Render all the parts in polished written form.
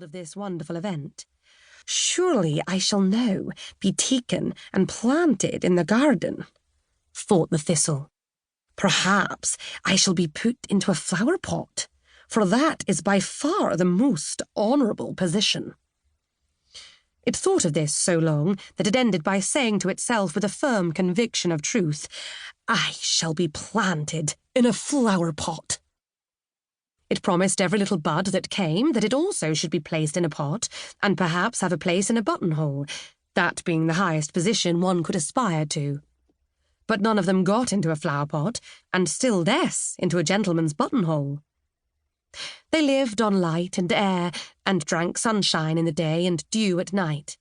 told of this wonderful event. "Surely I shall now be taken and planted in the garden," thought the thistle. "Perhaps I shall be put into a flower pot, for that is by far the most honourable position." It thought of this so long that it ended by saying to itself with a firm conviction of truth, "I shall be planted in a flower pot." It promised every little bud that came that it also should be placed in a pot, and perhaps have a place in a buttonhole, that being the highest position one could aspire to. But none of them got into a flower pot, and still less into a gentleman's buttonhole. They lived on light and air, and drank sunshine in the day and dew at night.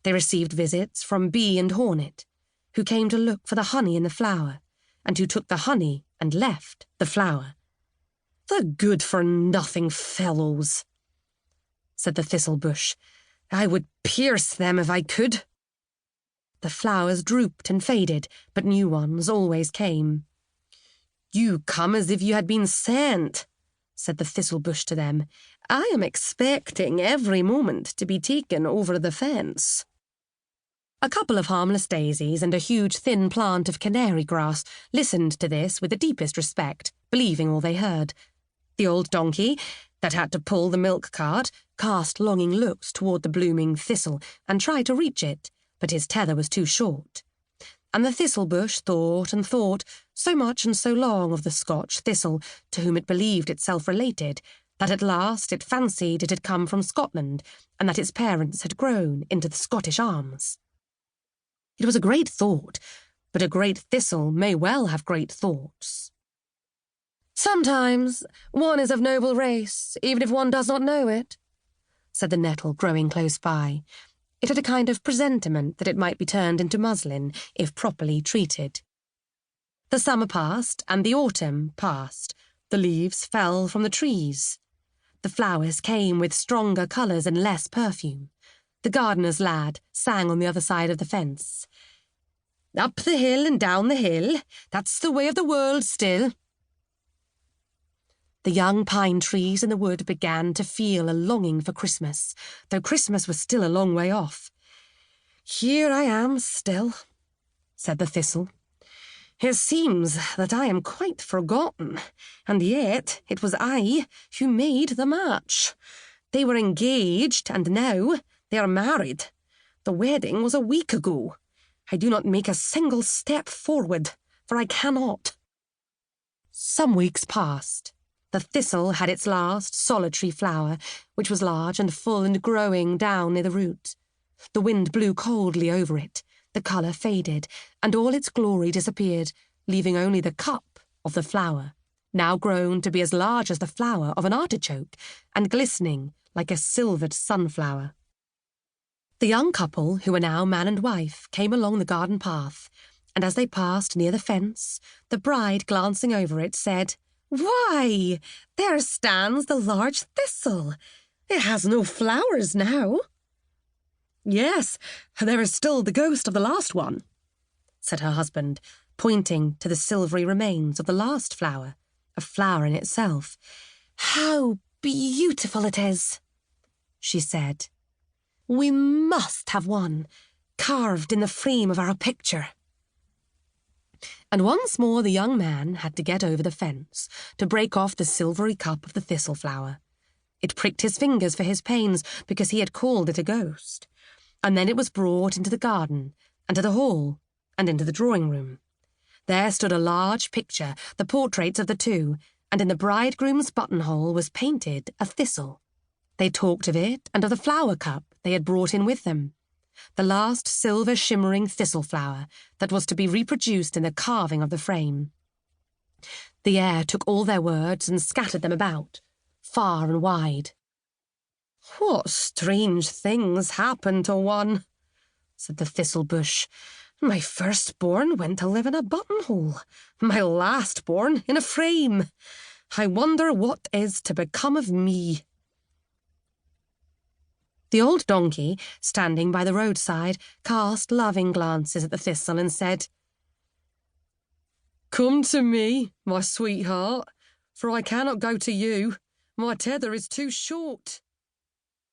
They received visits from bee and hornet, who came to look for the honey in the flower, and who took the honey and left the flower. "The good-for-nothing fellows," said the thistle bush. "I would pierce them if I could." The flowers drooped and faded, but new ones always came. "You come as if you had been sent," said the thistle bush to them. "I am expecting every moment to be taken over the fence." A couple of harmless daisies and a huge thin plant of canary grass listened to this with the deepest respect, believing all they heard. The old donkey, that had to pull the milk cart, cast longing looks toward the blooming thistle and tried to reach it, but his tether was too short. And the thistle bush thought and thought so much and so long of the Scotch thistle, to whom it believed itself related, that at last it fancied it had come from Scotland, and that its parents had grown into the Scottish arms. It was a great thought, but a great thistle may well have great thoughts. "Sometimes one is of noble race, even if one does not know it," said the nettle growing close by. It had a kind of presentiment that it might be turned into muslin, if properly treated. The summer passed, and the autumn passed. The leaves fell from the trees. The flowers came with stronger colours and less perfume. The gardener's lad sang on the other side of the fence. "Up the hill and down the hill, that's the way of the world still." The young pine trees in the wood began to feel a longing for Christmas, though Christmas was still a long way off. "Here I am still," said the thistle. "It seems that I am quite forgotten, and yet it was I who made the match. They were engaged, and now they are married. The wedding was a week ago. I do not make a single step forward, for I cannot." Some weeks passed. The thistle had its last solitary flower, which was large and full and growing down near the root. The wind blew coldly over it, the colour faded, and all its glory disappeared, leaving only the cup of the flower, now grown to be as large as the flower of an artichoke, and glistening like a silvered sunflower. The young couple, who were now man and wife, came along the garden path, and as they passed near the fence, the bride, glancing over it, said, "Why, there stands the large thistle. It has no flowers now." "Yes, there is still the ghost of the last one," said her husband, pointing to the silvery remains of the last flower, a flower in itself. "How beautiful it is," she said. "We must have one, carved in the frame of our picture." And once more the young man had to get over the fence to break off the silvery cup of the thistle flower. It pricked his fingers for his pains because he had called it a ghost. And then it was brought into the garden, and to the hall, and into the drawing-room. There stood a large picture, the portraits of the two, and in the bridegroom's buttonhole was painted a thistle. They talked of it and of the flower cup they had brought in with them, the last silver-shimmering thistle flower that was to be reproduced in the carving of the frame. The air took all their words and scattered them about, far and wide. "What strange things happen to one," said the thistle bush. "My firstborn went to live in a buttonhole, my lastborn in a frame. I wonder what is to become of me." The old donkey, standing by the roadside, cast loving glances at the thistle and said, "Come to me, my sweetheart, for I cannot go to you. My tether is too short."